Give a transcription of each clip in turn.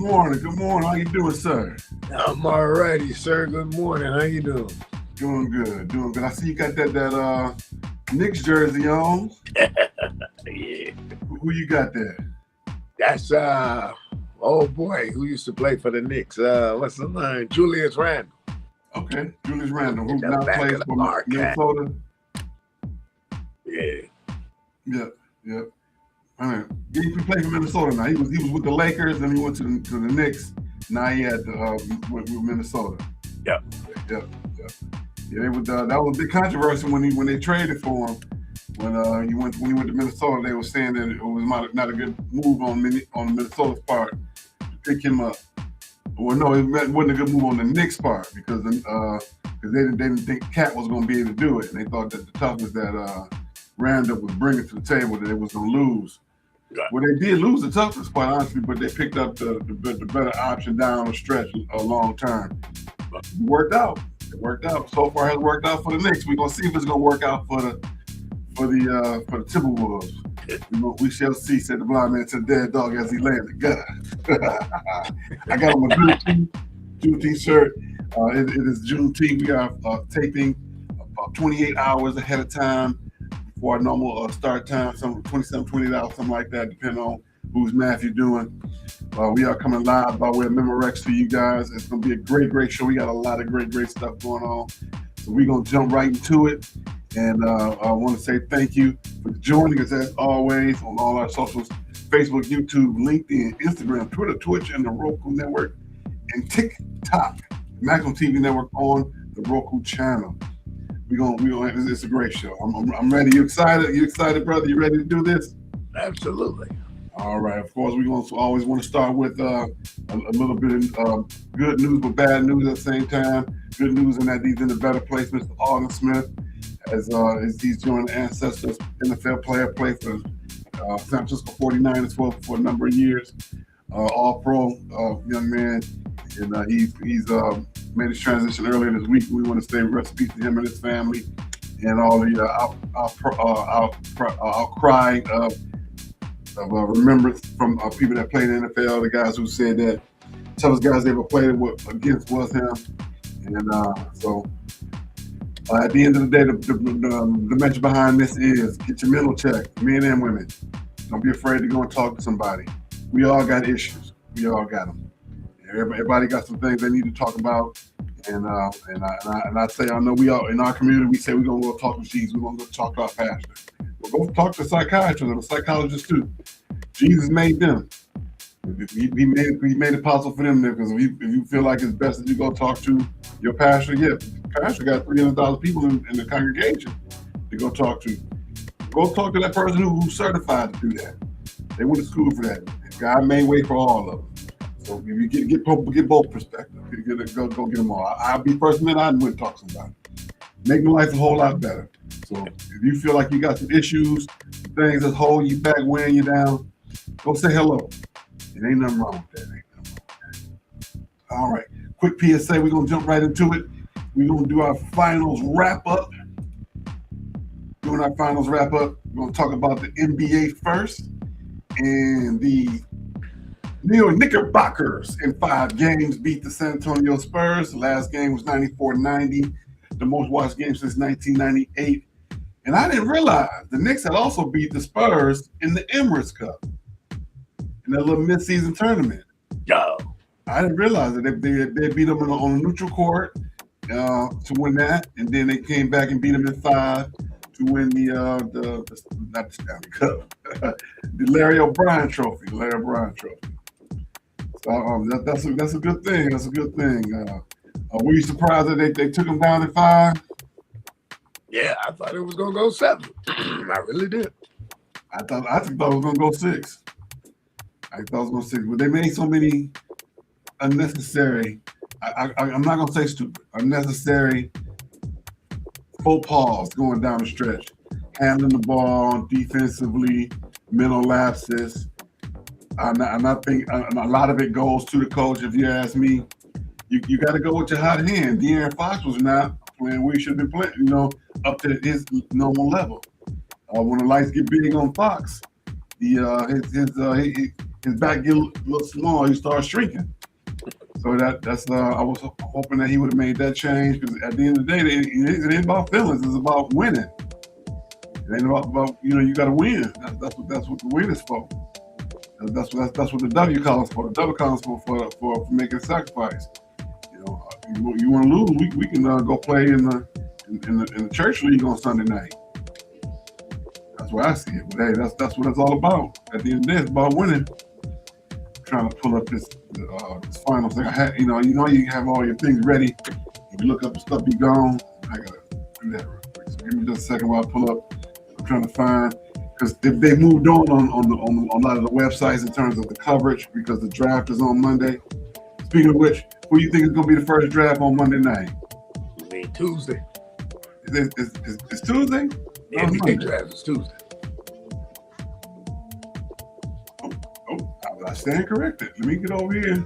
morning. Good morning. How you doing, sir? I'm all righty, sir. Good morning. How you doing? Doing good. Doing good. I see you got that Knicks jersey on. Yeah. Who you got there? That's oh boy, who used to play for the Knicks? What's the name? Julius Randle. Okay, Julius Randle, who In the now back plays of the for archive. Minnesota. Yeah. Yep. He played for Minnesota now. He was with the Lakers, then he went to the Knicks. Now he had with Minnesota. Yep. Yeah, that was a big controversy when they traded for him. When he went to Minnesota, they were saying that it was not a good move on Minnesota's part to pick him up. Well, no, it wasn't a good move on the Knicks' part because they didn't think Cat was going to be able to do it, and they thought that the toughness that Randall was bringing to the table that they was going to lose. Right. Well, they did lose the toughness, quite honestly, but they picked up the better option down the stretch long term. It worked out. So far, it has worked out for the Knicks. We're gonna see if it's gonna work out for the Timberwolves. We shall see, said the blind man to the dead dog as he lay in the gutter. I got on my Juneteenth shirt. It is Juneteenth. We are taping about 28 hours ahead of time before our normal start time, some 27, 28 hours, something like that, depending on whose math you're doing. We are coming live by way of Memorex for you guys. It's going to be a great show. We got a lot of great stuff going on. So we're going to jump right into it. And I want to say thank you for joining us as always on all our socials, Facebook, YouTube, LinkedIn, Instagram, Twitter, Twitch, and the Roku Network, and TikTok, Maximum TV Network on the Roku channel. It's a great show. I'm ready. You excited? You excited, brother? You ready to do this? Absolutely. All right. Of course, we're going to always want to start with a little bit of good news, but bad news at the same time. Good news in that he's in a better place. Mr. Alden Smith, as he's joined the Ancestors NFL player, played for San Francisco 49ers for a number of years. All-pro young man, and he's made his transition earlier this week. We want to say rest in peace to him and his family, and all the outcry of remembrance from people that played in the NFL, the guys who said that toughest guys they ever played against was him. And so at the end of the day, the message behind this is get your mental checked, men and women. Don't be afraid to go and talk to somebody. We all got issues. We all got them. Everybody got some things they need to talk about. And I say, I know we all in our community, we say we're going to go talk to Jesus. We're going to go talk to our pastor. We'll go talk to psychiatrists and psychologists too. Jesus made them. He made it possible for them there, because if you feel like it's best that you go talk to your pastor, pastor got 300,000 people in the congregation to go talk to. Go talk to that person who's certified to do that. They went to school for that. God made way for all of them. So if you get both perspectives, go get them all. I'll be first man I went talk to somebody. Make my life a whole lot better. So if you feel like you got some issues, things that's holding you back, weighing you down, go say hello. It ain't nothing wrong with that. All right. Quick PSA. We're going to jump right into it. We're going to do our finals wrap-up. Doing our finals wrap-up, we're going to talk about the NBA first. And the New York Knickerbockers in 5 games beat the San Antonio Spurs. The last game was 94-90, the most watched game since 1998. And I didn't realize the Knicks had also beat the Spurs in the Emirates Cup in that little midseason tournament. Yo. I didn't realize that they beat them on a neutral court to win that, and then they came back and beat them in 5 to win the not the Stanley Cup, the Larry O'Brien Trophy. So that's a good thing. That's a good thing. Were you surprised that they took them down in 5? Yeah, I thought it was gonna go 7. I really did. I thought it was gonna go 6. But they made so many unnecessary. I'm not gonna say stupid. Unnecessary faux pas going down the stretch, handling the ball defensively, mental lapses. And I think a lot of it goes to the coach. If you ask me, you got to go with your hot hand. De'Aaron Fox was not playing where he should have been playing, up to his normal level. When the lights get big on Fox, he his back get a little small. He started shrinking. So that's I was hoping that he would have made that change, because at the end of the day, it ain't about feelings. It's about winning. It ain't about you got to win. That's what the win is for. That's what the W calls for. The W calls for making a sacrifice. You want to lose? We can go play in the church league on Sunday night. That's where I see it. But hey, that's what it's all about. At the end of the day, it's about winning. Trying to pull up this final thing. You have all your things ready. If you look up the stuff be gone, I gotta do that real quick. So give me just a second while I pull up. I'm trying to find, because they moved on a lot of the websites in terms of the coverage, because the draft is on Monday. Speaking of which, who do you think is going to be the first draft on Monday night? I mean, Tuesday. It's Tuesday? The NBA draft is Tuesday. I stand corrected. Let me get over here.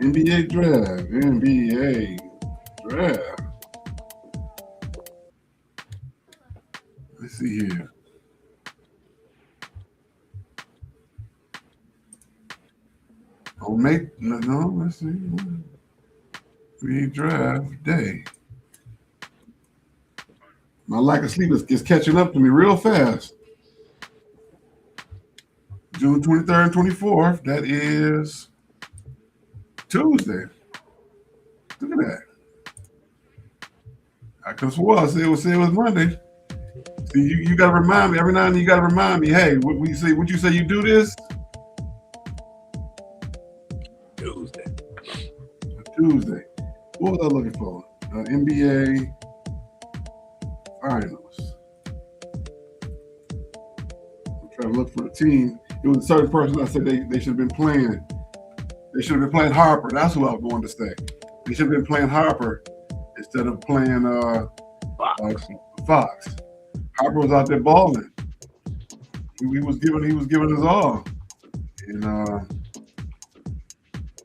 NBA draft. Let's see here. Let's see. NBA draft day. My lack of sleep is catching up to me real fast. June 23rd and 24th. That is Tuesday. Look at that. I could have swore I said it was Monday. See, you got to remind me every now and then. You got to remind me. Hey, what you say you do this? Tuesday. What was I looking for? NBA Finals. I'm trying to look for the team. It was a certain person I said they should have been playing. They should have been playing Harper. That's who I was going to say. They should have been playing Harper instead of playing Fox. Harper was out there balling. He was giving his all. And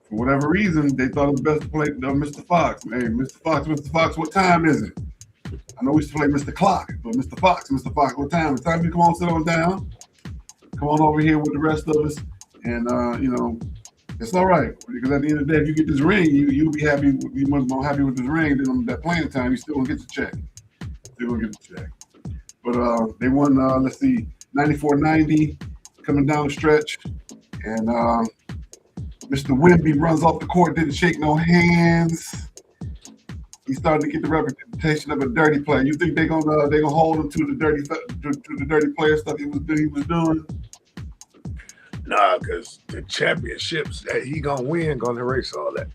for whatever reason, they thought it was best to play Mr. Fox. Hey, Mr. Fox, what time is it? I know we used to play Mr. Clock, but Mr. Fox, what time? It's time you come on, sit on down. Come on over here with the rest of us, and it's all right, because at the end of the day, if you get this ring, you'll be happy. You must be more happy with this ring than on that playing time. You still gonna get the check. But they won. Let's see, 94-90 coming down the stretch, and Mr. Wemby runs off the court, didn't shake no hands. He started to get the reputation of a dirty player. You think they're gonna hold him to the dirty player stuff he was doing? Nah, because the championships that he gonna win gonna erase all that.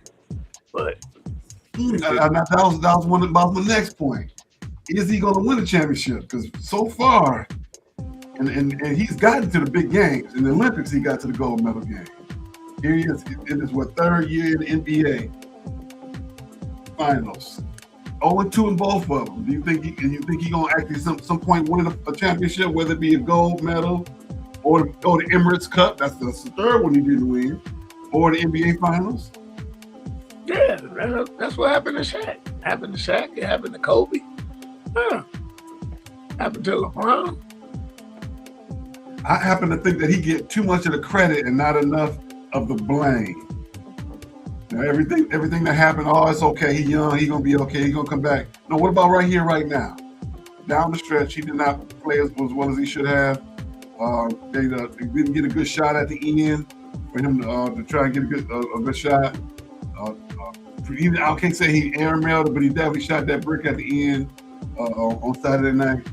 But that was my next point. Is he gonna win a championship? Because so far, and he's gotten to the big games. In the Olympics, he got to the gold medal game. Here he is in his third year in the NBA Finals. 0-2 in both of them. Do you think he gonna actually some point win a championship, whether it be a gold medal or the Emirates Cup? That's the third one he didn't win, or the NBA Finals. Yeah, that's what happened to Shaq. It happened to Kobe. Happened to LeBron. I happen to think that he get too much of the credit and not enough of the blame. Everything that happened, it's okay. He young, he gonna be okay. He gonna come back. No, what about right here, right now? Down the stretch, he did not play as well as he should have. They didn't get a good shot at the end for him to try and get a good shot. I can't say he airmailed it, but he definitely shot that brick at the end on Saturday night.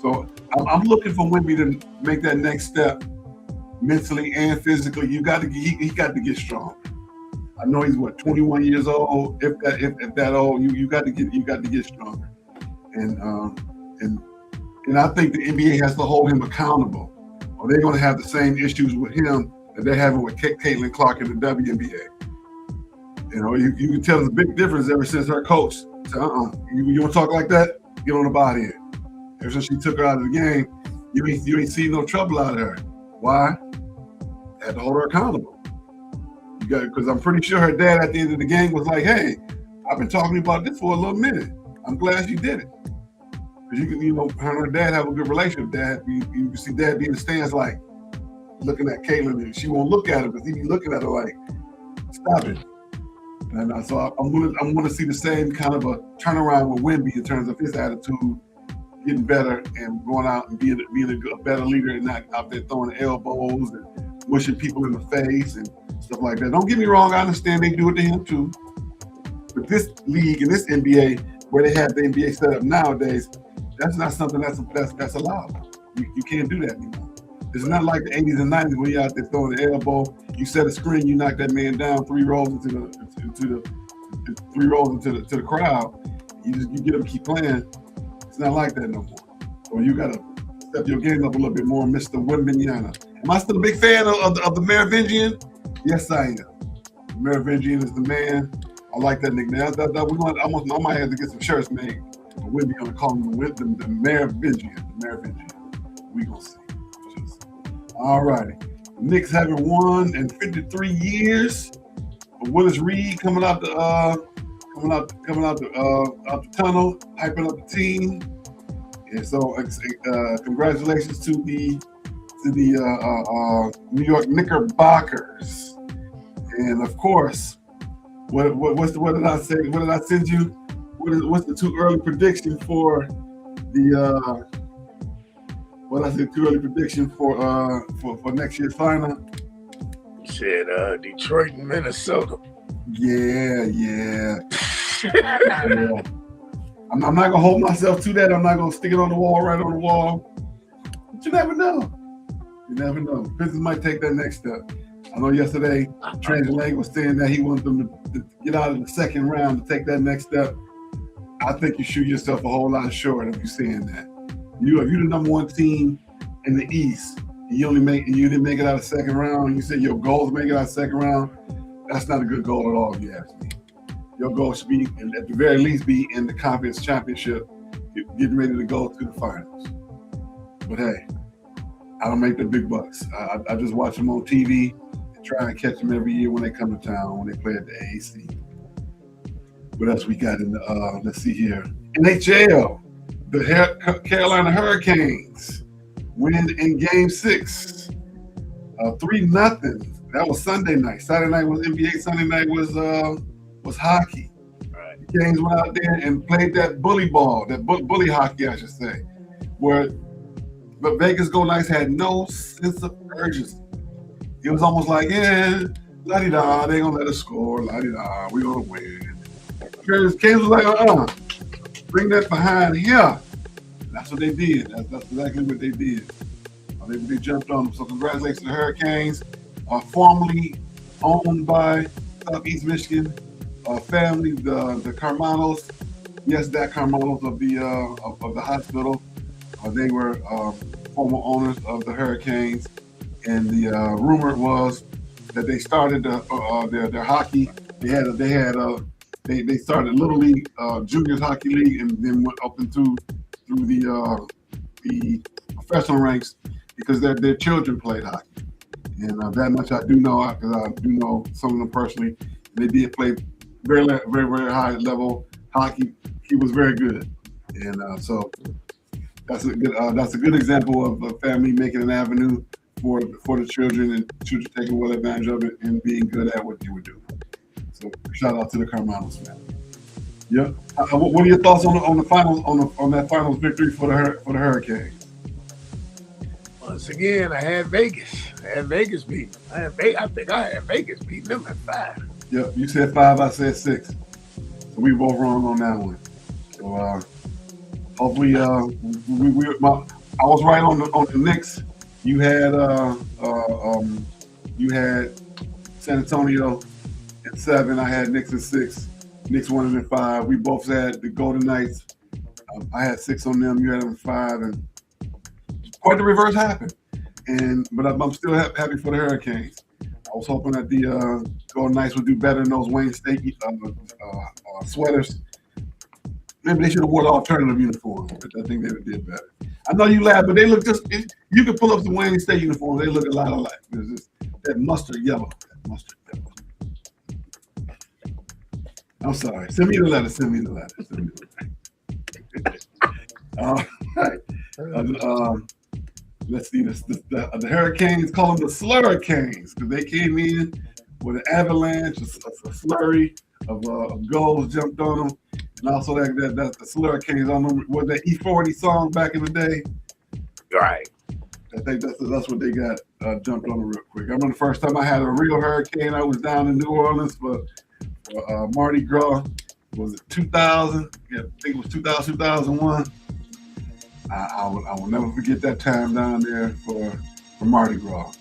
So I'm looking for Wemby to make that next step mentally and physically. He got to get strong. I know he's 21 years old. If that old, you got to get stronger. And I think the NBA has to hold him accountable, or they're going to have the same issues with him that they're having with Caitlin Clark in the WNBA. You can tell there's a big difference ever since her coach said, you want to talk like that? Get on the body here. Ever since she took her out of the game, you ain't seen no trouble out of her. Why? They had to hold her accountable. Because I'm pretty sure her dad at the end of the game was like, hey, I've been talking about this for a little minute. I'm glad you did it. Because her and her dad have a good relationship. Dad, you can see Dad be in the stands like, looking at Caitlin, and she won't look at her, but he be looking at her like, stop it. And so I'm gonna see the same kind of a turnaround with Wemby in terms of his attitude getting better and going out and being a better leader and not out there throwing elbows and wishing people in the face and stuff like that. Don't get me wrong, I understand they do it to him too. But this league and this NBA, where they have the NBA set up nowadays, that's not something that's allowed. You can't do that anymore. It's not like the 80s and 90s when you're out there throwing the elbow, you set a screen, you knock that man down 3 rows into the crowd. You get him to keep playing. It's not like that no more. So you gotta step your game up a little bit more, Mr. Wembanyama. Am I still a big fan of the Merovingian? Yes, I am. The Merovingian is the man. I like that nickname. I might have to get some shirts made. We'll be gonna call him the Merovingian. The Merovingian. We gonna see. All righty. Knicks haven't won in 53 years. But Willis Reed coming out the tunnel, hyping up the team. And so, congratulations to the New York Knickerbockers. And of course, what did I say? What did I send you? What's the too early prediction for the? What I said, too early prediction for next year's final? You said Detroit and Minnesota. Yeah. I'm not gonna hold myself to that. I'm not gonna stick it on the wall, right on the wall. But you never know. You never know. Business might take that next step. I know yesterday, Translate was saying that he wanted them to get out of the second round to take that next step. I think you shoot yourself a whole lot short if you're saying that. If you're the number one team in the East, and you didn't make it out of the second round, and you said your goal is to make it out of the second round, that's not a good goal at all, if you ask me. Your goal should be, at the very least, be in the conference championship, getting ready to go to the finals. But hey, I don't make the big bucks. I just watch them on TV and try and catch them every year when they come to town, when they play at the AAC. What else we got in the, let's see here. NHL, the Carolina Hurricanes win in Game 6, 3-0. That was Sunday night. Saturday night was NBA. Sunday night was hockey. Right. The Canes went out there and played that bully ball, that bully hockey, I should say, but Vegas Golden Knights had no sense of urgency. It was almost like, la-di-da, they gonna let us score, la-di-da, we gonna win. Canes was like, bring that behind here. That's what they did. That's exactly what they did. They jumped on them. So congratulations to the Hurricanes, formerly owned by Southeast Michigan family, the Carmanos. Yes, that Carmanos of the hospital. They were former owners of the Hurricanes, and the rumor was that they started their hockey. They started Little League, Juniors Hockey League, and then went up through the professional ranks because their children played hockey. And that much I do know, because I do know some of them personally. They did play very, very, very high level hockey. He was very good, and so that's a good example of a family making an avenue for the children, and children taking well advantage of it and being good at what you would do. So shout out to the Carmanos family. Yeah. What are your thoughts on the finals on that finals victory for the Hurricanes? Once again, I had Vegas. Beat. I think I had Vegas beating them at 5. Yeah, you said 5, I said 6. So we both wrong on that one. So hopefully, I was right on the Knicks. You had San Antonio at 7. I had Knicks at 6. Knicks won it at 5. We both had the Golden Knights. I had 6 on them. You had them at 5, and quite the reverse happened. But I'm still happy for the Hurricanes. I was hoping that the Golden Knights would do better in those Wayne State sweaters. Maybe they should have worn the alternative uniform. I think they did better. I know you laugh, but they look you can pull up the Wayne State uniform. They look a lot alike. There's just that mustard yellow. I'm sorry. Send me the letter. All right. let's see, the Hurricanes call them the Slurricanes because they came in with an avalanche, a flurry of goals jumped on them, and also that's the Slurricanes. I don't know what that E40 song back in the day. Right. I think that's what they got jumped on real quick. I remember the first time I had a real hurricane. I was down in New Orleans for Mardi Gras. Was it 2000? Yeah, I think it was 2001. I will never forget that time down there for Mardi Gras.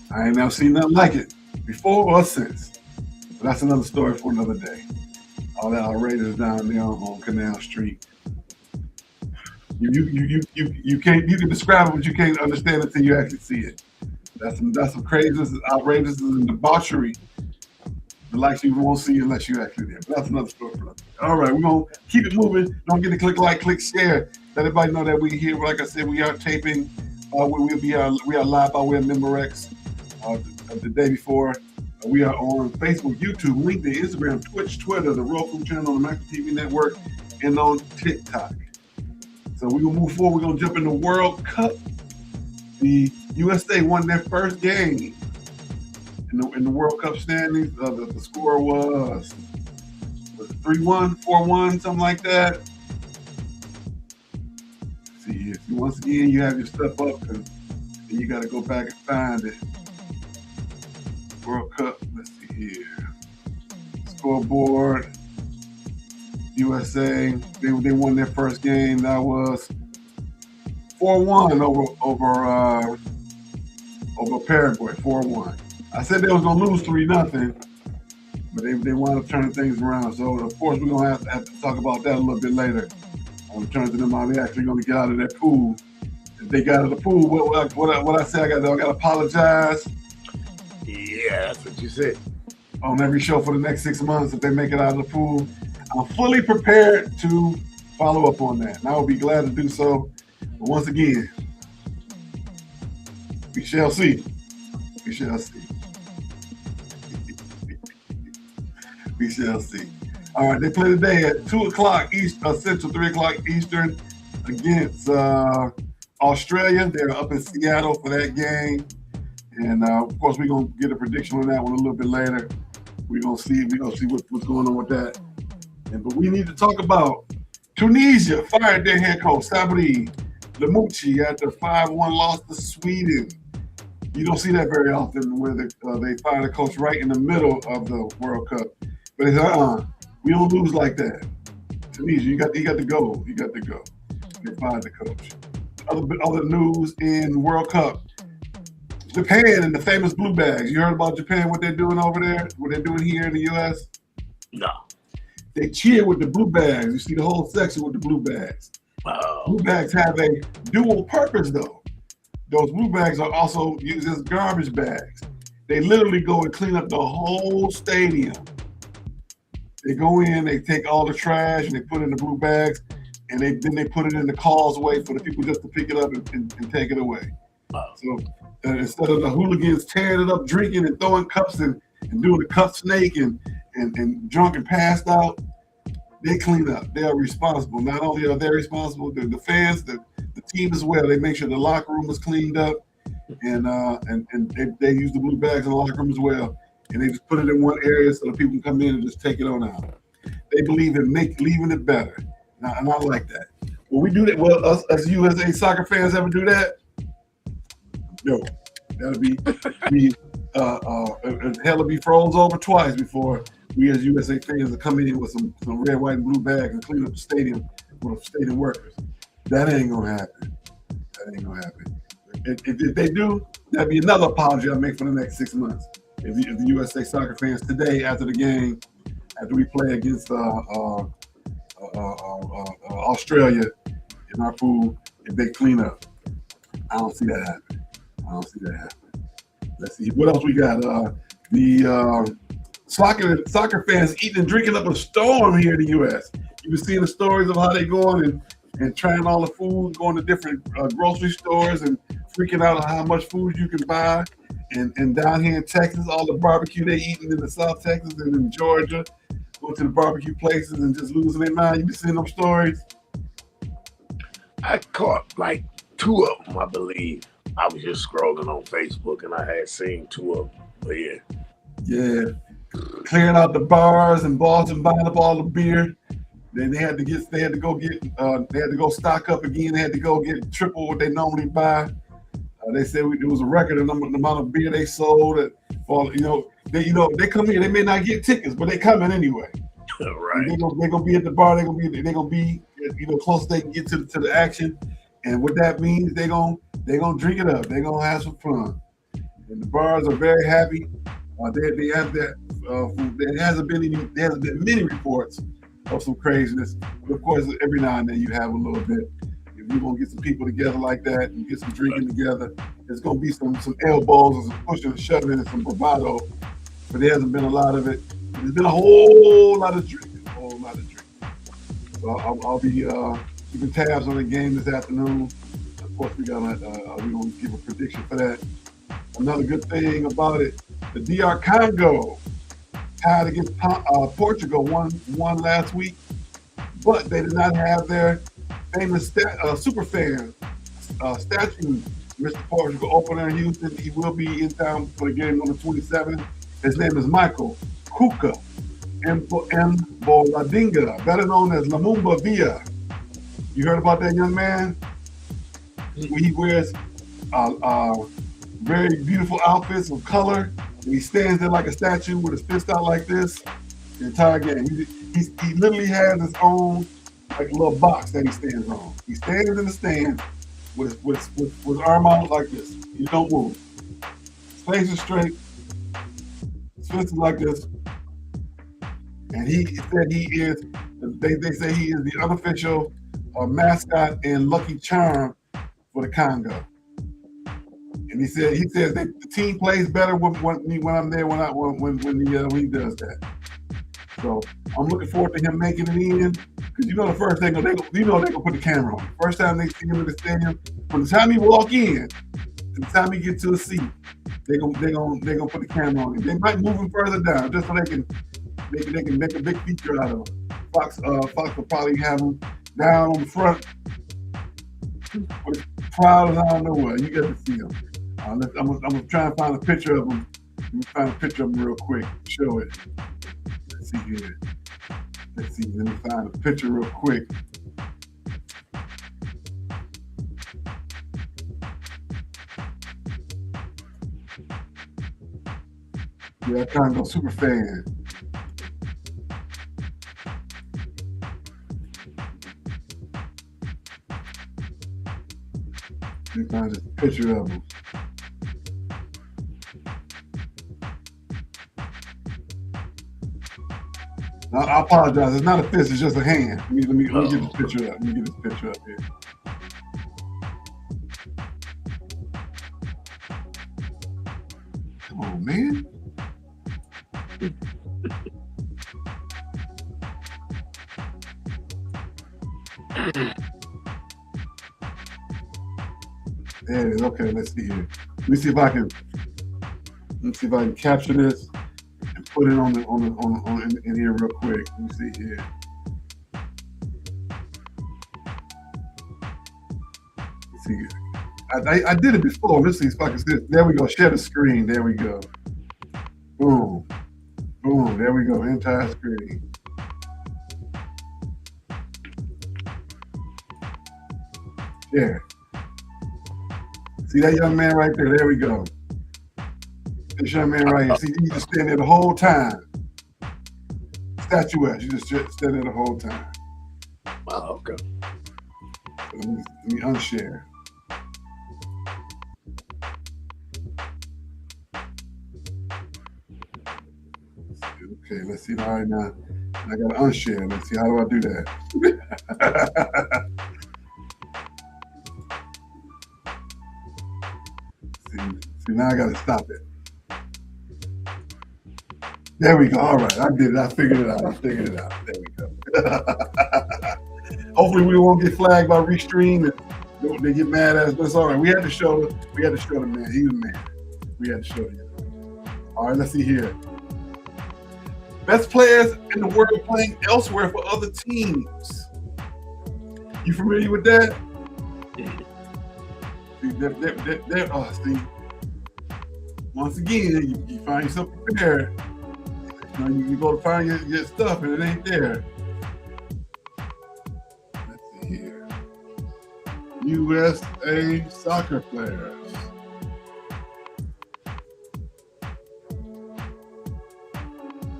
I ain't never seen nothing like it before or since. But that's another story for another day. All that outrageous down there on Canal Street. You can describe it, but you can't understand it until you actually see it. That's some craziness, outrageous, and debauchery. The likes you won't see unless you actually there. But that's another story for us. All right, we're gonna keep it moving. Don't forget to click like, click share. Let everybody know that we here. Like I said, we are taping. We are live by way of Memorex the day before. We are on Facebook, YouTube, LinkedIn, Instagram, Twitch, Twitter, the Roku channel, the Macro TV Network, and on TikTok. So we're gonna move forward. We're gonna jump in the World Cup. The USA won their first game in the World Cup standings. The score was it 3-1, 4-1, something like that. Let's see, once again you have your stuff up, and you got to go back and find it. World Cup. Let's see here. Scoreboard. USA, they won their first game. That was 4-1 over Paraguay. 4-1. I said they was gonna lose 3-0, but they wound up turning things around. So of course we're gonna have to talk about that a little bit later. On terms of them, are they actually gonna get out of that pool? If they got out of the pool, what I said, I got to apologize. Yeah, that's what you said. On every show for the next 6 months, if they make it out of the pool. I'm fully prepared to follow up on that, and I will be glad to do so. But once again, we shall see. We shall see. We shall see. All right, they play today at 2 o'clock Central, 3 o'clock Eastern against Australia. They're up in Seattle for that game. And of course, we're going to get a prediction on that one a little bit later. We're going to see what's going on with that. But we need to talk about Tunisia fired their head coach, Sabri Lamouchi, after a 5-1 loss to Sweden. You don't see that very often where they fire the coach right in the middle of the World Cup. But it's we don't lose like that. Tunisia, you got to go. You got to go. They fired the coach. Other news in World Cup. Japan and the famous blue bags. You heard about Japan, what they're doing over there? What they're doing here in the U.S.? No. They cheer with the blue bags. You see the whole section with the blue bags. Oh. Blue bags have a dual purpose, though. Those blue bags are also used as garbage bags. They literally go and clean up the whole stadium. They go in, they take all the trash, and they put it in the blue bags, and then they put it in the causeway for the people just to pick it up and take it away. Oh. So instead of the hooligans tearing it up, drinking and throwing cups and doing the cup snake and drunk and passed out, they clean up. They are responsible. Not only are they responsible, the fans, the team as well. They make sure the locker room is cleaned up, and they use the blue bags in the locker room as well. And they just put it in one area so that people can come in and just take it on out. They believe in leaving it better. And I like that. Will we do that? Well, us as USA soccer fans ever do that? No. That'll be hell will be froze over twice before we as USA fans will come in with some red, white, and blue bags and clean up the stadium with stadium workers. That ain't gonna happen. That ain't gonna happen. If they do, that'd be another apology I make for the next 6 months. If the USA soccer fans today, after the game, after we play against Australia in our pool, if they clean up, I don't see that happen. Let's see what else we got. The soccer fans eating and drinking up a storm here in the U.S. You've been seeing the stories of how they going and trying all the food, going to different grocery stores and freaking out on how much food you can buy. And down here in Texas, all the barbecue they eating in the South Texas and in Georgia, go to the barbecue places and just losing their mind. You been seeing those stories? I caught like 2 of them, I believe. I was just scrolling on Facebook and I had seen two of them. But yeah. Yeah. Clearing out the bars and Boston, buying up all the beer. Then they had to go stock up again. They had to go get triple what they normally buy. They said it was a record the amount of beer they sold. For they come here. They may not get tickets, but they coming anyway. Right. They're gonna be at the bar. They're gonna be close as they can get to the action. And what that means, they're gonna drink it up. They're gonna have some fun. And the bars are very happy. They have that. There hasn't been many reports of some craziness. But of course, every now and then you have a little bit. If you're gonna get some people together like that and get some drinking together, there's gonna be some elbows and some pushing and shoving and some bravado. But there hasn't been a lot of it. There's been a whole lot of drinking. So I'll be keeping tabs on the game this afternoon. Of course, we're gonna give a prediction for that. Another good thing about it, the DR Congo tied against Portugal won last week, but they did not have their famous super fan statue. Mr. Portugal opener in Houston. He will be in town for the game on the 27th. His name is Michael Kuka Mboladinga, better known as Lumumba Villa. You heard about that young man? He wears very beautiful outfits of color. And he stands there like a statue with his fist out like this the entire game. He literally has his own little box that he stands on. He stands in the stand with his arm out like this. He don't move. His face is straight. His fist is like this. And he said they say he is the unofficial mascot and lucky charm for the Congo. And he says that the team plays better when I'm there when he does that. So I'm looking forward to him making it in, because the first thing they're gonna put the camera on. First time they see him in the stadium, from the time he walk in to the time he get to a seat, they're gonna put the camera on him. They might move him further down just so they can make a big feature out of him. Fox will probably have him down on the front, proud as I don't know what. You get to see him. I'm gonna try and find a picture of him. Let me find a picture of him real quick. Show it. Let's see here. Let's see. Let me find a picture real quick. Yeah, Congo super fan. Let me find just a picture of him. I apologize. It's not a fist. It's just a hand. Let me get this picture up. Let me get this picture up here. Come on, man. There it is. Okay, let's see here. Let me see if I can capture this and put it on in here real quick. Let me see here. Let's see. I did it before. Let's see if I can see it. There we go. Share the screen. There we go. Boom. Boom. There we go. Entire screen. Yeah. See that young man right there? There we go. This young man right here. See, he just stand there the whole time. Statuette. You just stand there the whole time. Oh, okay. Let me unshare. Okay, let's see. All right, now I got to unshare. Let's see. How do I do that? See, now I got to stop it. There we go. All right, I did it. I figured it out. There we go. Hopefully, we won't get flagged by Restream and they get mad at us. But it's all right. We had to show the man. He was mad. We had to show him. All right, let's see here. Best players in the world playing elsewhere for other teams. You familiar with that? See, once again, you find yourself prepared. You go to find your stuff and it ain't there. Let's see here. USA soccer players.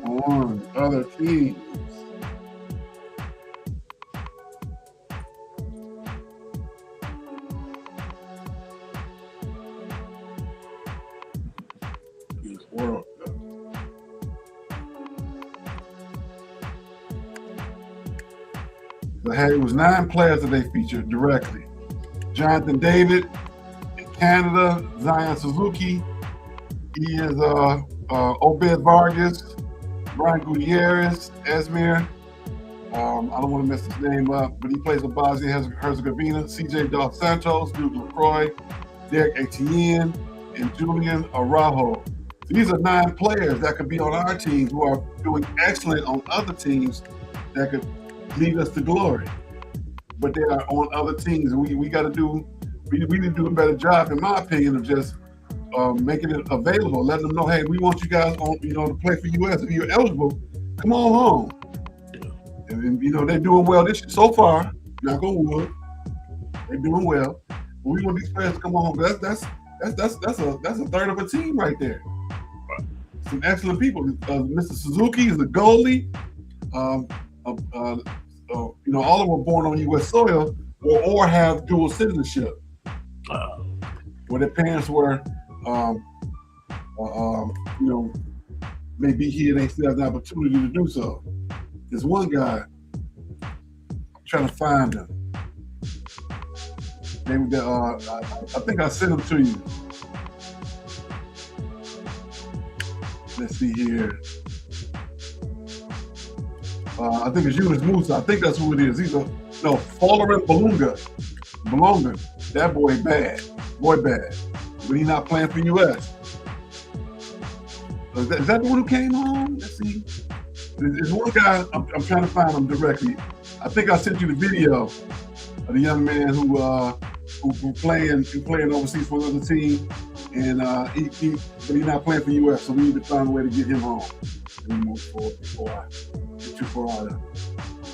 On other teams. World Cup. It was 9 players that they featured directly. Jonathan David in Canada, Zion Suzuki. He is Obed Vargas, Brian Gutierrez, Esmir. I don't want to mess his name up, but he plays with Bosnia and Herzegovina. CJ Dos Santos, Duke LaCroix, Derek Etienne, and Julian Araujo. These are 9 players that could be on our teams who are doing excellent on other teams that could lead us to glory. But they are on other teams. We need to do a better job, in my opinion, of just making it available, letting them know, hey, we want you guys on, to play for US. If you're eligible, come on home. And they're doing well so far. Knock on wood, they're doing well. But we want these players to come on home. That's a third of a team right there. Some excellent people. Mr. Suzuki is the goalie. All of them were born on U.S. soil or have dual citizenship, where their parents were, maybe here they still have the opportunity to do so. There's one guy, I'm trying to find him. I think I sent him to you. Let's see here. I think it's Yunus Musa. I think that's who it is. Folarin Belonga. That boy bad. But he's not playing for US. Is that the one who came home? Let's see. There's one guy, I'm trying to find him directly. I think I sent you the video of the young man who playing overseas for another team, and but he's not playing for US, so we need to find a way to get him home. Before I get too far out of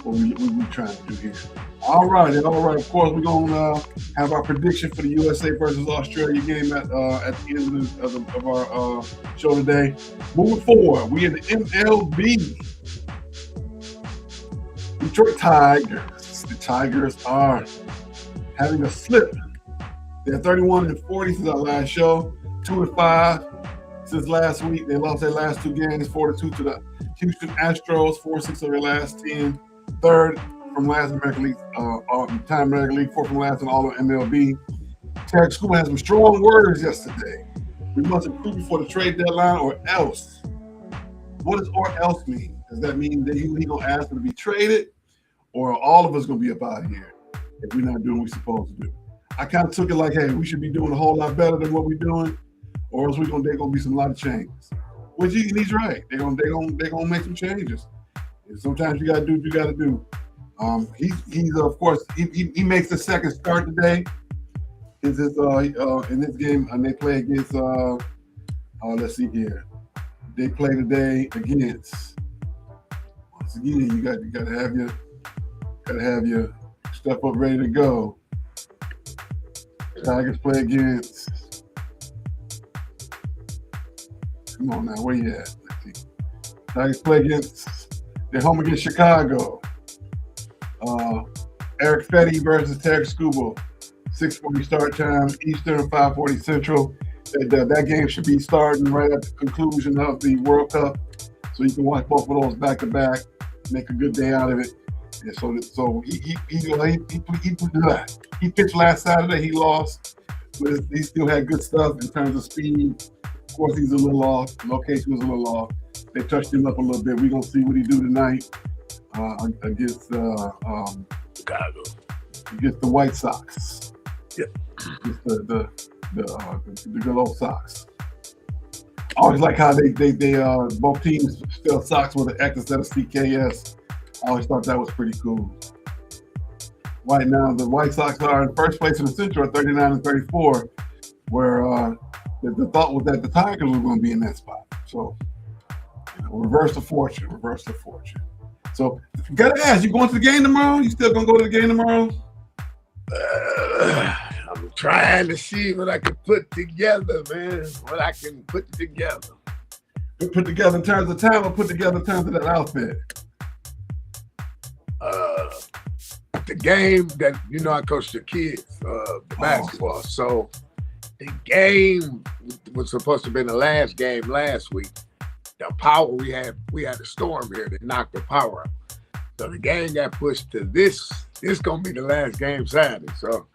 what we're trying to do here. All right. Of course, we're gonna have our prediction for the USA versus Australia game at the end of our show today. Moving forward, we in the MLB. Detroit Tigers. The Tigers are having a slip. They're 31-40 since our last show. 2-5 since last week. They lost their last 2 games, 4-2 to the Houston Astros, 4-6 of their last 10. Third from last American League, time American League, 4th from last in all of MLB. Terry Scuba had some strong words yesterday. We must improve before the trade deadline or else. What does or else mean? Does that mean that he gonna ask to be traded, or are all of us gonna be up out of here if we're not doing what we're supposed to do? I kind of took it like, hey, we should be doing a whole lot better than what we're doing, or else they're gonna be some lot of changes. Which he's right. They're gonna make some changes. And sometimes you gotta do what you gotta do. He's of course he makes the second start today. In this game, and they play against let's see here. They play today against, once again, you gotta have your stuff up ready to go. Tigers play against, come on now, where you at? Let's see. Tigers play against, they're home against Chicago. Eric Fetty versus Terry Scuba. 6:40 start time Eastern, 5:40 Central. That game should be starting right at the conclusion of the World Cup, so you can watch both of those back to back, make a good day out of it. And so he pitched last Saturday. He lost, but he still had good stuff in terms of speed. Of course, he's a little off. Location was a little off. They touched him up a little bit. We're gonna see what he do tonight against Chicago, against the White Sox. Yep. The good old Sox. I always like how they both teams spell Sox with an X instead of CKS. I always thought that was pretty cool. Right now, the White Sox are in first place in the Central at 39 and 34, where the thought was that the Tigers were going to be in that spot. So, reverse the fortune. So, you got to ask, you going to the game tomorrow? You still going to go to the game tomorrow? I'm trying to see what I can put together, man. What I can put together. Put together in terms of time or put together in terms of that outfit? The game that, I coach the kids, the basketball. So the game was supposed to be the last game last week. The power we had a storm here that knocked the power out. So the game got pushed to this. This gonna be the last game Saturday. So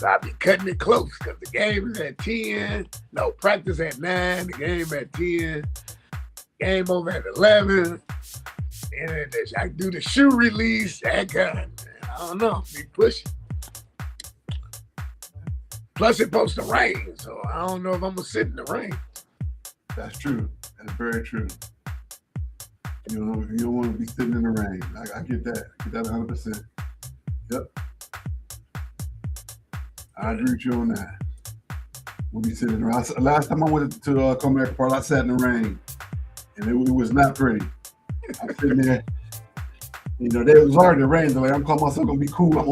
I'll be cutting it close because the game is at 10. No, practice at 9. The game at 10. Game over at 11. And I do the shoe release. That guy, I don't know. Be pushing. Plus, it's supposed to rain, so I don't know if I'm gonna sit in the rain. That's true. That's very true. You don't want to be sitting in the rain. I get that. I get that 100%. Yep. I agree with you on that. We'll be sitting around. Last time I went to Comerica Park, I sat in the rain, and it was not pretty. I'm sitting there. It was already rain. Like, I'm calling myself gonna be cool. I'm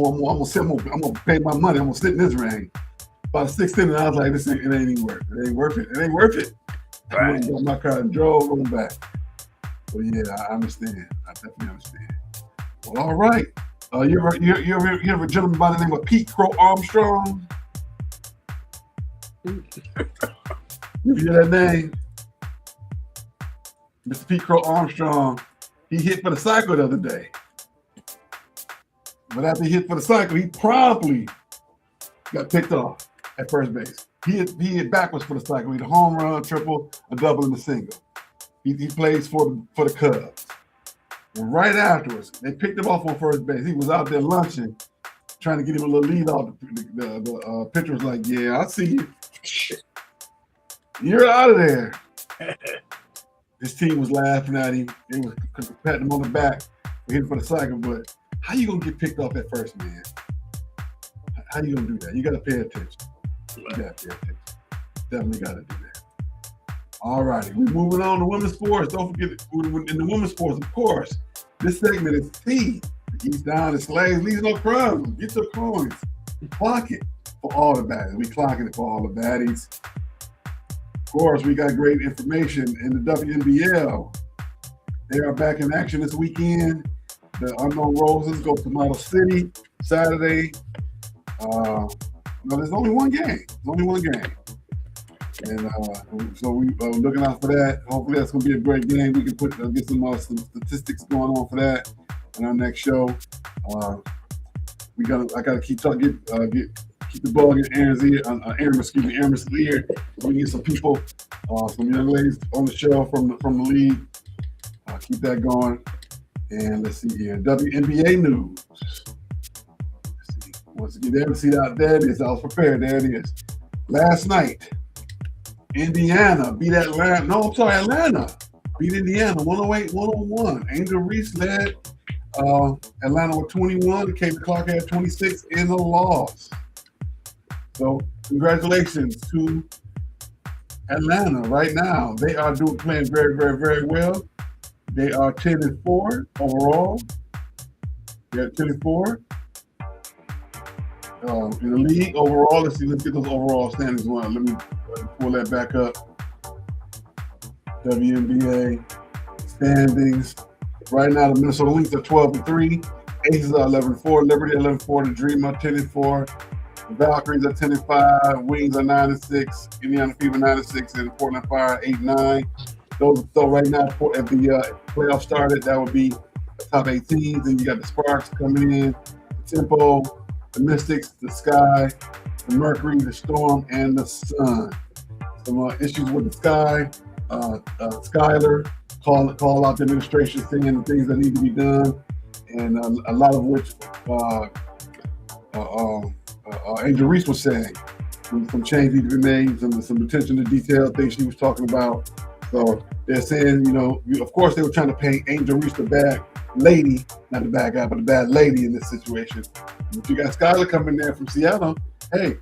gonna pay my money. I'm gonna sit in this rain. About 16, and I was like, it ain't even worth it. It ain't worth it. It ain't worth it. Right. I got my car and drove on back. But yeah, I understand. I definitely understand. Well, all right. You ever a gentleman by the name of Pete Crow Armstrong? You hear that name? Mr. Pete Crow Armstrong, he hit for the cycle the other day. But after he hit for the cycle, he promptly got picked off at first base. He hit backwards for the cycle. He had a home run, triple, a double, and a single. He plays for the Cubs. And right afterwards, they picked him off on first base. He was out there lunching, trying to get him a little lead off. The pitcher was like, "Yeah, I see you. You're out of there." His team was laughing at him. They was patting him on the back, hitting for the cycle. But how you gonna get picked off at first, man? How you gonna do that? You gotta pay attention. You gotta pay attention. Definitely gotta do that. All righty, we're moving on to women's sports. Don't forget, in the women's sports, of course, this segment is T. He's down the slaves, leaves no crumbs. Get your coins. Clock it for all the baddies. We clocking it for all the baddies. Of course, we got great information in the WNBL. They are back in action this weekend. The Unknown Roses go to Model City Saturday. No, there's only one game. And so we're looking out for that. Hopefully that's going to be a great game. We can get some statistics going on for that in our next show. I got to keep talking, keep the ball in Aaron's ear. Aaron's ear. We get some people, some young ladies on the show from the league. Keep that going. And let's see here. WNBA news. Let's see. Once again, there it is. I was prepared. There it is. Last night, Atlanta beat Indiana 108-101. Angel Reese led Atlanta with 21. Kate Clark had 26 in the loss. So congratulations to Atlanta right now. They are playing very, very, very well. They are 10-4 overall. They're 10-4. In the league overall, let's get those overall standings. Let me pull that back up. WNBA standings. Right now, the Minnesota Lynx are 12-3. Aces are 11-4. Liberty 11-4. The Dream are 10-4. The Valkyries are 10-5. Wings are 9-6. Indiana Fever 9-6, and Portland Fire 8-9. So right now, if the playoffs started, that would be the top 8 teams. Then you got the Sparks coming in, the Tempo, the Mystics, the Sky, the Mercury, the Storm, and the Sun. Some issues with the Sky. Skyler call out the administration saying the things that need to be done, and a lot of which Angel Reese was saying. Some changes need to be made, some attention to detail, things she was talking about. So they're saying, of course they were trying to paint Angel Reese the bad lady, not the bad guy, but the bad lady in this situation. If you got Skylar coming there from Seattle, hey,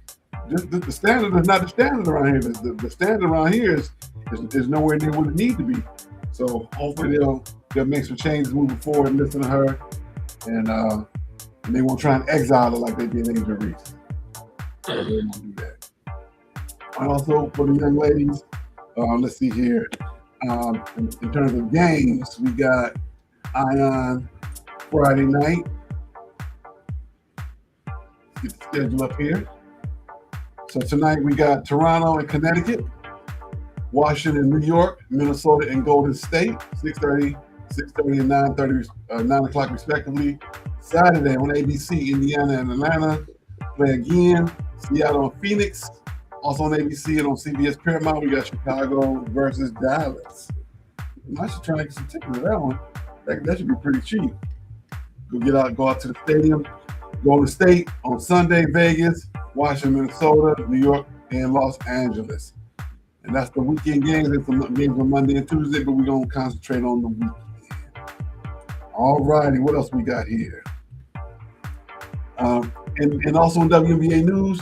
the standard is not the standard around here. The standard around here is nowhere near what it needs to be. So hopefully they'll make some changes moving forward and listen to her, and they won't try and exile her like they did Angel Reese. So they won't do that. And also for the young ladies, let's see here. In terms of games, we got Ion Friday night. Let's get the schedule up here. So tonight we got Toronto and Connecticut, Washington, New York, Minnesota, and Golden State, 6:30 and 9 o'clock respectively. Saturday on ABC, Indiana and Atlanta play again. Seattle and Phoenix, also on ABC, and on CBS Paramount, we got Chicago versus Dallas. I should try and get some tickets to that one. That should be pretty cheap. Go out to the stadium. Golden State on Sunday, Vegas, Washington, Minnesota, New York, and Los Angeles. And that's the weekend games. There's some games on Monday and Tuesday, but we're going to concentrate on the weekend. All righty, what else we got here? And also in WNBA news,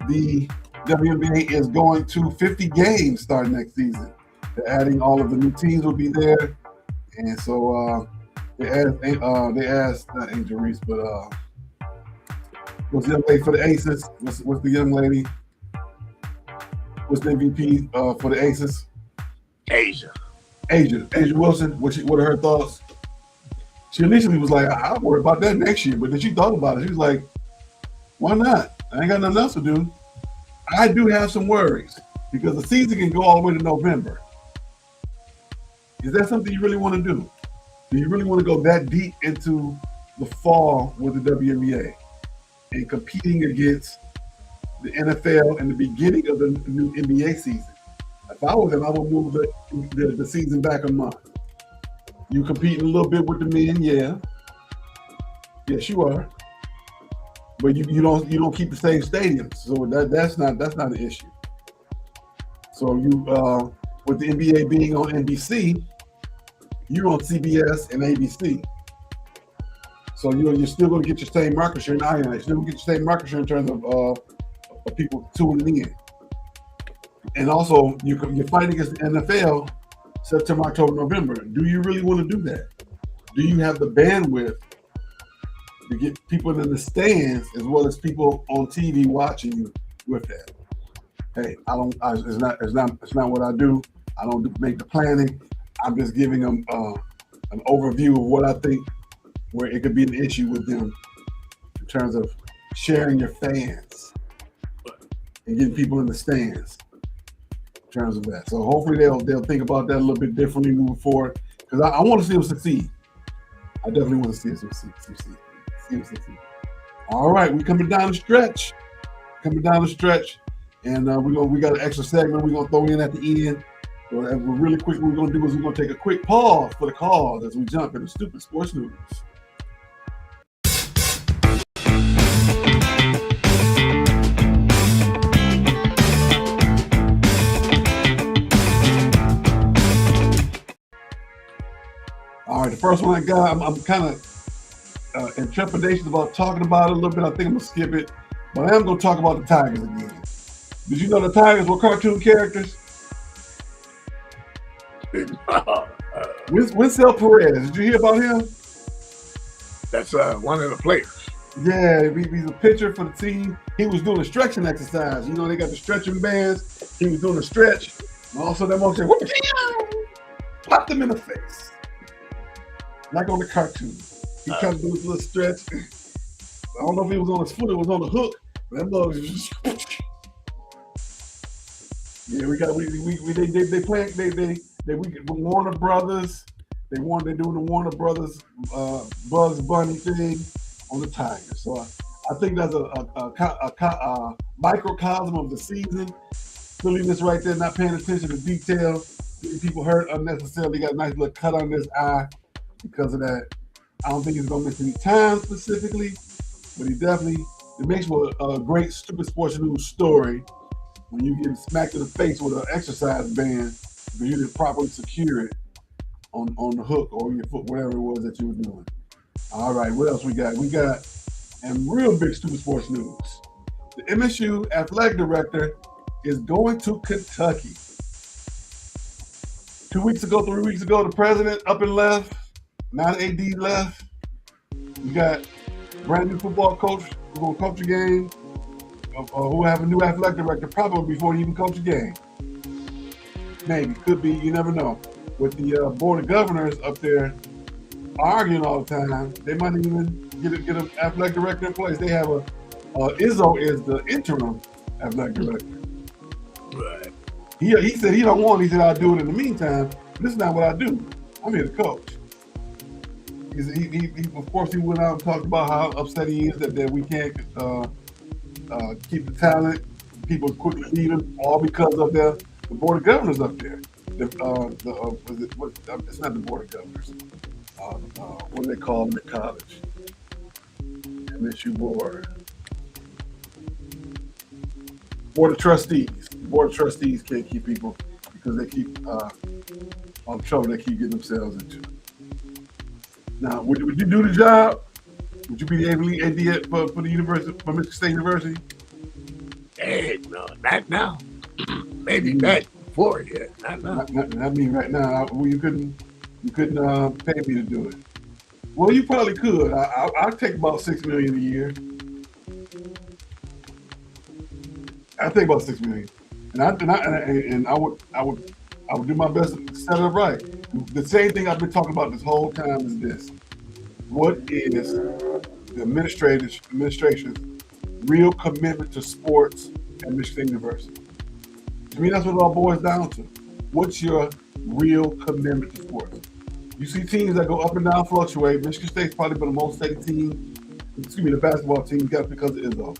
the WNBA is going to 50 games starting next season. They're adding all of the new teams will be there. And so they asked not Angel Reese, but what's the young lady for the Aces? What's the young lady? What's the MVP for the Aces? Asia Wilson. What are her thoughts? She initially was like, I'll worry about that next year. But then she thought about it. She was like, why not? I ain't got nothing else to do. I do have some worries because the season can go all the way to November. Is that something you really want to do? Do you really want to go that deep into the fall with the WNBA and competing against the NFL in the beginning of the new NBA season? If I was them, I would move the season back a month. You competing a little bit with the men, yeah. Yes, you are. But you don't keep the same stadiums, so that's not an issue. So you with the NBA being on NBC, you're on CBS and ABC. So you're still going to get your same market share in Ion. You're still going to get your same market share in terms of people tuning in. And also, you're fighting against the NFL September, October, November. Do you really want to do that? Do you have the bandwidth to get people in the stands as well as people on TV watching you with that? Hey, it's not what I do. I don't make the planning. I'm just giving them an overview of what I think where it could be an issue with them in terms of sharing your fans and getting people in the stands in terms of that. So hopefully they'll think about that a little bit differently moving forward because I want to see them succeed. I definitely want to see them succeed. All right, we're coming down the stretch. And we got an extra segment we're going to throw in at the end. So really quick, what we're going to do is we're going to take a quick pause for the calls as we jump into Stupid Sports News. All right, the first one I got, I'm kind of in trepidation about talking about it a little bit. I think I'm going to skip it, but I am going to talk about the Tigers again. Did you know the Tigers were cartoon characters? Winsell Perez, did you hear about him? That's one of the players. Yeah, he's a pitcher for the team. He was doing a stretching exercise. You know, they got the stretching bands. He was doing a stretch. And also that motion, popped him in the face. Like on the cartoon. He tried to do his little stretch. I don't know if he was on his foot or was on the hook. That mug was just yeah, they Warner Brothers. They're doing the Warner Brothers Bugs Bunny thing on the Tigers. So I think that's a microcosm of the season. Silliness right there, not paying attention to detail. People hurt unnecessarily. Got a nice little cut on this eye because of that. I don't think he's gonna miss any time specifically, but it makes for a great Stupid Sports News story when you get smacked in the face with an exercise band because you didn't properly secure it on the hook or your foot, whatever it was that you were doing. All right, what else we got? We got and real big stupid sports news. The MSU athletic director is going to Kentucky. 2 weeks ago, 3 weeks ago, the president up and left. Now the AD left. You got brand new football coach who's going to coach a game, who have a new athletic director probably before he even coach a game. Maybe, could be, you never know. With the board of governors up there arguing all the time, they might even get an athletic director in place. They have Izzo is the interim athletic director. Right. He said he don't want it. He said, I'll do it in the meantime. This is not what I do. I'm here to coach. He of course, he went out and talked about how upset he is that we can't keep the talent. People quickly leaving, all because of the board of governors up there. It's not the board of governors. What do they call them at college? MSU board. Board of trustees. The board of trustees can't keep people because they keep all the trouble they keep getting themselves into. Now, would you do the job? Would you be the AD for the university, for Michigan State University? Hey, no, not now. Maybe back before, yeah, not now. I mean, right now, you couldn't pay me to do it. Well, you probably could. I'd take about $6 million a year. I'd take about $6 million, and I would do my best to set it up right. The same thing I've been talking about this whole time is this: what is the administration's real commitment to sports at Michigan University? To me, that's what it all boils down to. What's your real commitment to sports? You see teams that go up and down, fluctuate. Michigan State's probably been the most steady team. The basketball team got because of Izzo.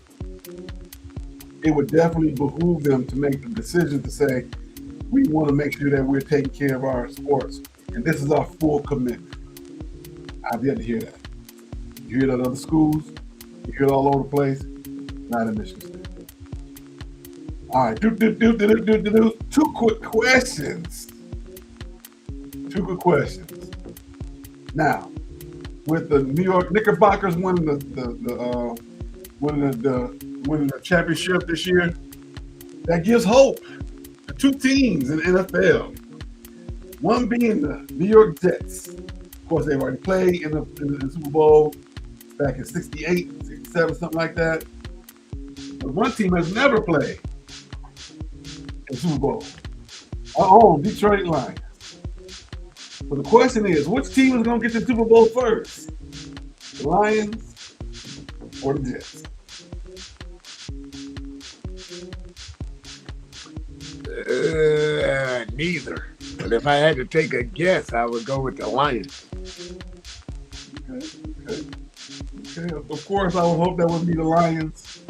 It would definitely behoove them to make the decision to say, we want to make sure that we're taking care of our sports. And this is our full commitment. I've yet to hear that. You hear that at other schools, you hear it all over the place, not in Michigan State. All right, 2 quick questions. 2 quick questions. Now, with the New York Knickerbockers winning the championship this year, that gives hope to 2 teams in the NFL. One being the New York Jets. Of course, they've already played in the Super Bowl back in 68, 67, something like that. But one team has never played in Super Bowl. Our own Detroit Lions. So the question is, which team is going to get the Super Bowl first? The Lions or the Jets? Neither. But if I had to take a guess, I would go with the Lions. Okay. Of course, I would hope that would be the Lions.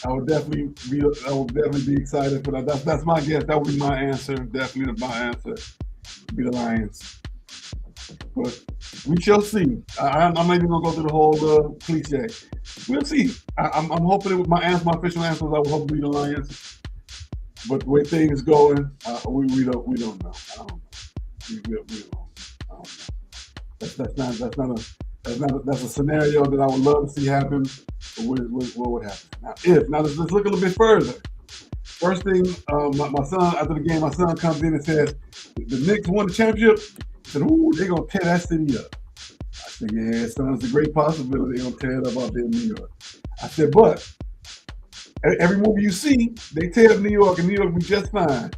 I would definitely be excited for that. That's my guess. That would be my answer. Definitely my answer. Be the Lions. But we shall see. I'm not even gonna go through the whole cliche. We'll see. I'm hoping it with my official answers. I would hope to be the Lions. But the way things going, we don't know. I don't know. We don't know. That's a scenario that I would love to see happen. But what would happen now? Let's look a little bit further. First thing, my son after the game, my son comes in and says, "The Knicks won the championship." I said, "Ooh, they're gonna tear that city up." I said, "Yeah, son, it's a great possibility they're gonna tear it up out there in New York." I said, "But every movie you see, they tear up New York, and New York will be just fine.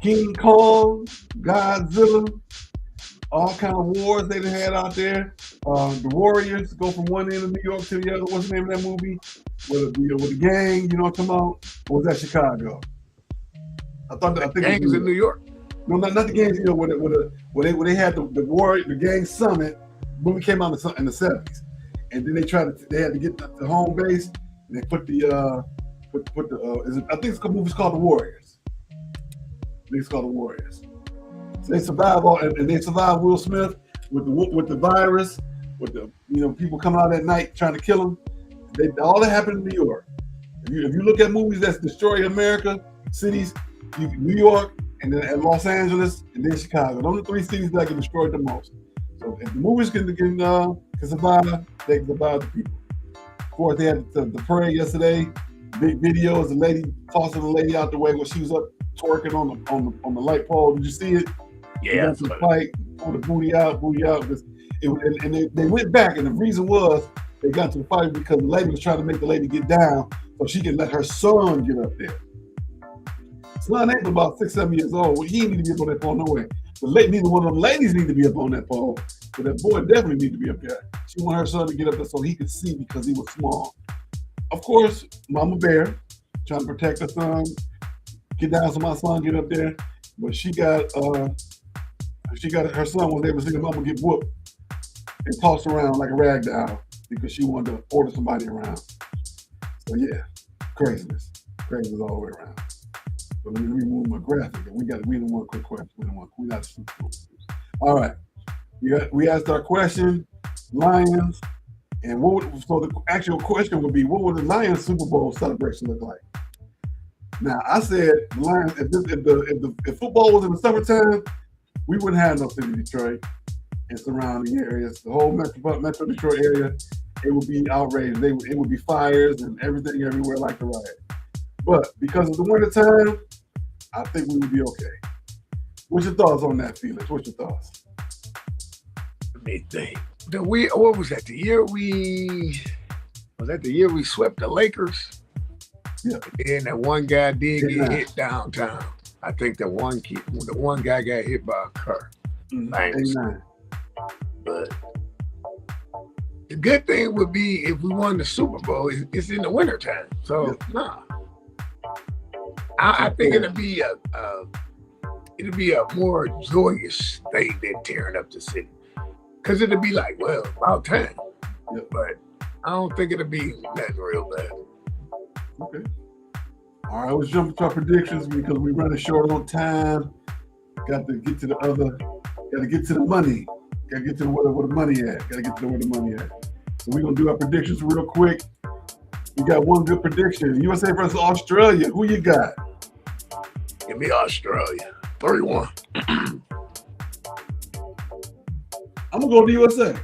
King Kong, Godzilla, all kind of wars they had out there. The Warriors go from one end of New York to the other. What's the name of that movie? With the gang, you know what I'm talking about? Or was that Chicago? I think Gangs in New York. No, not the gangs. You know, where they had the gang summit. Movie came out in the 70s, and then they had to get the home base, and they put the I think the movie's called The Warriors. I think it's called The Warriors. So they survive and they survive Will Smith with the virus, with the people coming out at night trying to kill him. All that happened in New York. If you look at movies that's destroy America, cities, New York, and then Los Angeles, and then Chicago. Those are 3 cities that get destroyed the most. So if the movies can survive, they can survive the people. Of course, they had the parade yesterday. Big videos, the lady tossing the lady out the way when she was up twerking on the light pole. Did you see it? Yeah. They fight, pull the booty out. And they went back, and the reason was they got to the fight because the lady was trying to make the lady get down so she could let her son get up there. Son ain't about 6, 7 years old. Well, he ain't need to be up on that pole no way. Neither one of them ladies need to be up on that pole, but that boy definitely need to be up there. She wanted her son to get up there so he could see because he was small. Of course, Mama Bear trying to protect her son, get down so my son get up there, but she got her son was able to see the mama get whooped and tossed around like a rag doll because she wanted to order somebody around. So yeah, craziness all the way around. But let me remove my graphic, and we didn't want quick questions. We not super cool. All right, we asked our question, Lions, and so the actual question would be, what would the Lions Super Bowl celebration look like? Now I said, Lions, if football was in the summertime, we wouldn't have no city Detroit and surrounding areas. The whole Metro Detroit area, it would be outraged. It would be fires and everything everywhere like the riot. But because of the wintertime, I think we would be okay. What's your thoughts on that, Felix? What's your thoughts? Let me think. What was that? The year we swept the Lakers? Yeah. And that one guy did get hit downtown. I think the one guy got hit by a car. Amen. But the good thing would be if we won the Super Bowl, it's in the wintertime. So nah. I think it'll be a more joyous thing than tearing up the city. Cause it'll be like, well, about time. Yeah. But I don't think it'll be that real bad. Okay. All right, let's jump to our predictions because we're running short on time. Got to get to the money. Got to get to where the money at. So we're gonna do our predictions real quick. We got one good prediction. USA versus Australia. Who you got? Give me Australia. 3-1. I'm gonna go to USA.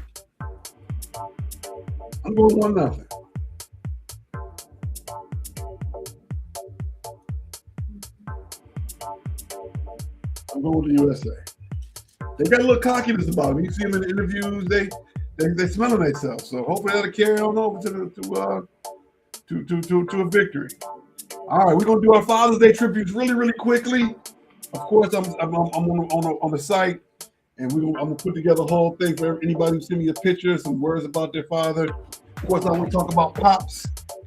I'm going 1-0. I'm going to USA. They got a little cockiness about them. You see them in the interviews. They smelling themselves. So hopefully that'll carry on over to a victory. All right, we're gonna do our Father's Day tributes really, really quickly. Of course, I'm on the site, and I'm gonna put together a whole thing for anybody who send me a picture, some words about their father. Of course, I want to talk about Pops,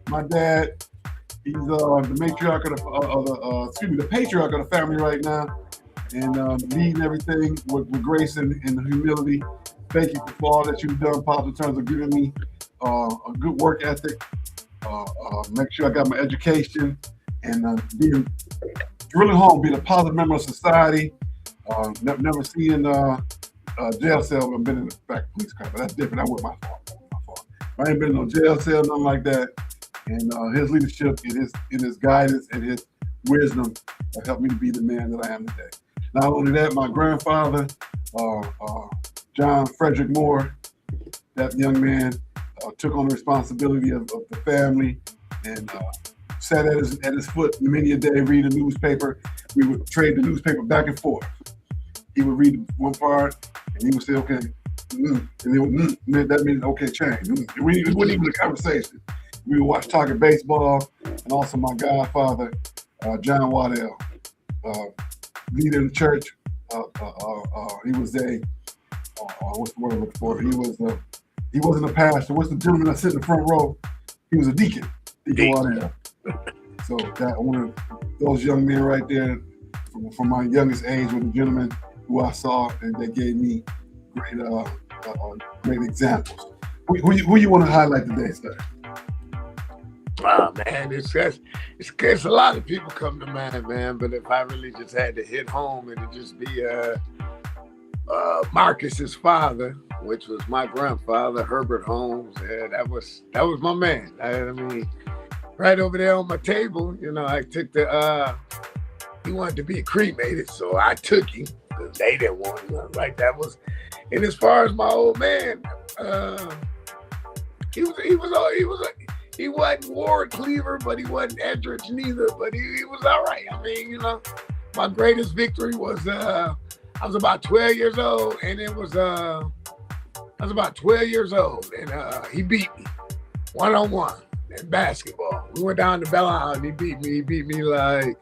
my dad. He's the matriarch the patriarch of the family right now, and leading everything with grace and humility. Thank you for all that you've done, Pops, in terms of giving me a good work ethic. Make sure I got my education and being really home, being a positive member of society. Never seeing jail cell. I've been in the back of police car, but that's different. That wasn't my fault. I ain't been in no jail cell, nothing like that. And his leadership and his guidance and his wisdom have helped me to be the man that I am today. Not only that, my grandfather, John Frederick Moore, that young man took on the responsibility of the family and sat at his foot many a day, read a newspaper. We would trade the newspaper back and forth. He would read one part and he would say, okay, and then that means okay, change. It wasn't even a conversation. We would watch talking baseball, and also my godfather, John Waddell, leader in the church. He was what's the word I'm looking for? He wasn't a pastor. What's the gentleman that sit in the front row? He was a deacon. Deacon Waddell. So that one of those young men right there, from my youngest age, was a gentleman who I saw, and they gave me great examples. Who you want to highlight today, sir? Oh, man, it's a lot of people come to mind, man. But if I really just had to hit home, it'd just be Marcus's father, which was my grandfather, Herbert Holmes. Yeah, that was my man. I mean, right over there on my table, I took he wanted to be cremated, so I took him because they didn't want nothing like that. And as far as my old man, he wasn't Ward Cleaver, but he wasn't Edrich neither. But he was all right. I mean, my greatest victory was I was about 12 years old, and I was about 12 years old, and he beat me 1-on-1 in basketball. We went down to Belle Isle, and he beat me. He beat me like,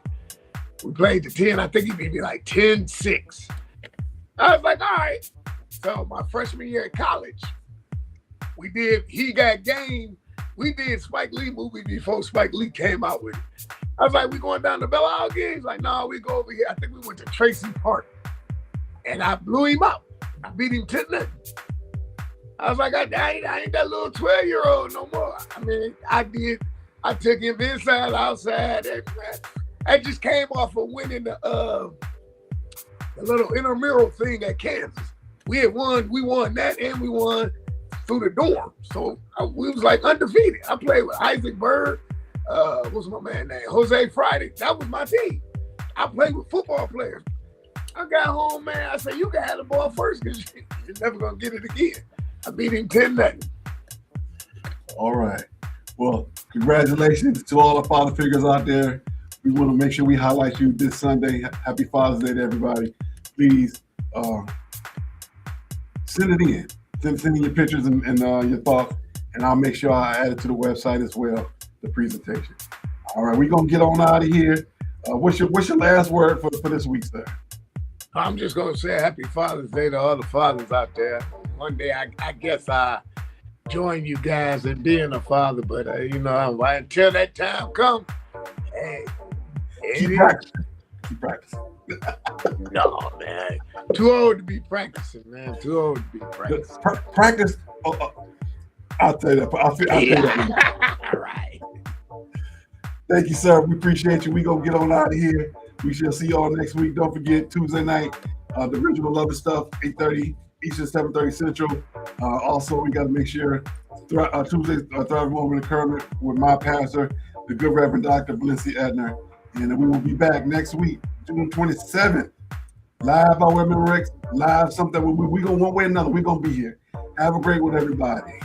we played to 10. I think he beat me like 10-6. I was like, all right. So my freshman year at college, He Got Game. We did Spike Lee movie before Spike Lee came out with it. I was like, we going down to Belle Isle again? He's like, no, we go over here. I think we went to Tracy Park. And I blew him out. I beat him 10-0. I was like, I ain't that little 12-year-old no more. I mean, I took him inside, outside. I just came off of winning the little intramural thing at Kansas. We won that, and we won through the dorm. So we was like undefeated. I played with Isaac Bird. What's my man name? Jose Friday. That was my team. I played with football players. I got home, man. I said, you can have the ball first because you're never going to get it again. I beat him 10-0. All right. Well, congratulations to all the father figures out there. We want to make sure we highlight you this Sunday. Happy Father's Day to everybody. Please send it in. Send in your pictures and your thoughts, and I'll make sure I add it to the website as well, the presentation. All right, we're going to get on out of here. What's your last word for this week, sir? I'm just going to say Happy Father's Day to all the fathers out there. One day, I guess I join you guys in being a father, but, until that time comes, hey. Keep practicing. Keep practicing. No, man. Too old to be practicing, man. Too old to be practicing. Practice. I'll tell you that. I'll tell you that. All right. Thank you, sir. We appreciate you. We're going to get on out of here. We shall see y'all next week. Don't forget, Tuesday night, the original Love Is Stuff, 8:30 Eastern, 7:30 Central. Also, we got to make sure Tuesday, Thrive Moment Encouragement with my pastor, the good Reverend Dr. Valencia Edner. And we will be back next week, June 27th. Live by Women Rex, live something. We're going one way or another. We're going to be here. Have a great one, everybody.